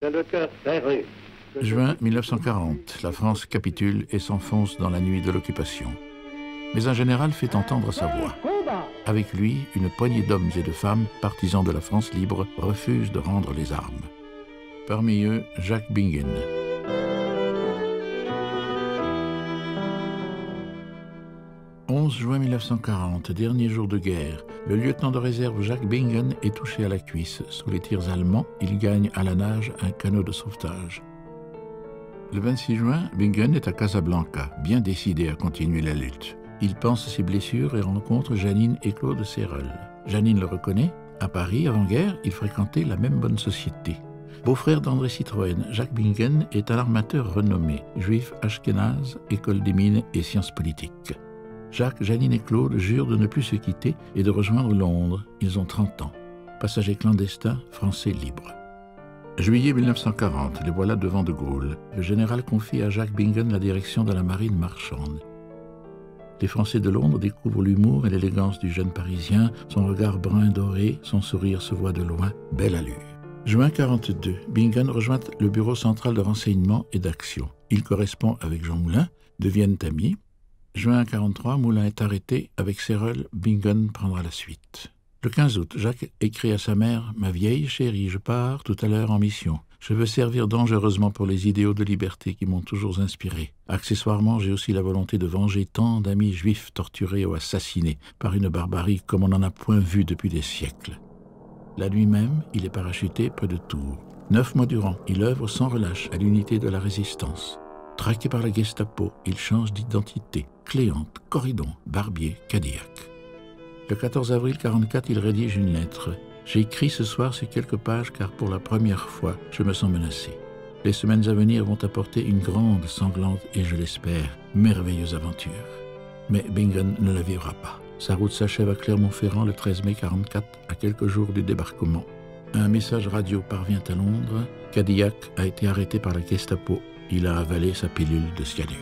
le cœur ferré. Juin 1940, la France capitule et s'enfonce dans la nuit de l'occupation. Mais un général fait entendre sa voix. Avec lui, une poignée d'hommes et de femmes, partisans de la France libre, refusent de rendre les armes. Parmi eux, Jacques Bingen. « 11 juin 1940, dernier jour de guerre. Le lieutenant de réserve Jacques Bingen est touché à la cuisse. Sous les tirs allemands, il gagne à la nage un canot de sauvetage. Le 26 juin, Bingen est à Casablanca, bien décidé à continuer la lutte. Il pense à ses blessures et rencontre Janine et Claude Sérol. Janine le reconnaît. À Paris, avant-guerre, il fréquentait la même bonne société. Beau-frère d'André Citroën, Jacques Bingen est un armateur renommé, juif ashkénaze, école des mines et sciences politiques. Jacques, Janine et Claude jurent de ne plus se quitter et de rejoindre Londres. Ils ont 30 ans. Passagers clandestins, Français libres. Juillet 1940, les voilà devant de Gaulle. Le général confie à Jacques Bingen la direction de la marine marchande. Les Français de Londres découvrent l'humour et l'élégance du jeune Parisien, son regard brun doré, son sourire se voit de loin, belle allure. Juin 42, Bingen rejoint le bureau central de renseignement et d'action. Il correspond avec Jean Moulin, deviennent amis. Juin 43, Moulin est arrêté. Avec Sérol, Bingen prendra la suite. Le 15 août, Jacques écrit à sa mère « Ma vieille chérie, je pars tout à l'heure en mission. Je veux servir dangereusement pour les idéaux de liberté qui m'ont toujours inspiré. Accessoirement, j'ai aussi la volonté de venger tant d'amis juifs torturés ou assassinés par une barbarie comme on n'en a point vu depuis des siècles. » La nuit même, il est parachuté près de Tours. 9 mois durant, il œuvre sans relâche à l'unité de la résistance. Traqué par la Gestapo, il change d'identité. Cléante, Corridon, Barbier, Cadillac. Le 14 avril 1944, il rédige une lettre. « J'ai écrit ce soir ces quelques pages car pour la première fois, je me sens menacé. Les semaines à venir vont apporter une grande, sanglante et, je l'espère, merveilleuse aventure. » Mais Bingen ne la vivra pas. Sa route s'achève à Clermont-Ferrand le 13 mai 1944, à quelques jours du débarquement. Un message radio parvient à Londres. Cadillac a été arrêté par la Gestapo. Il a avalé sa pilule de cyanure.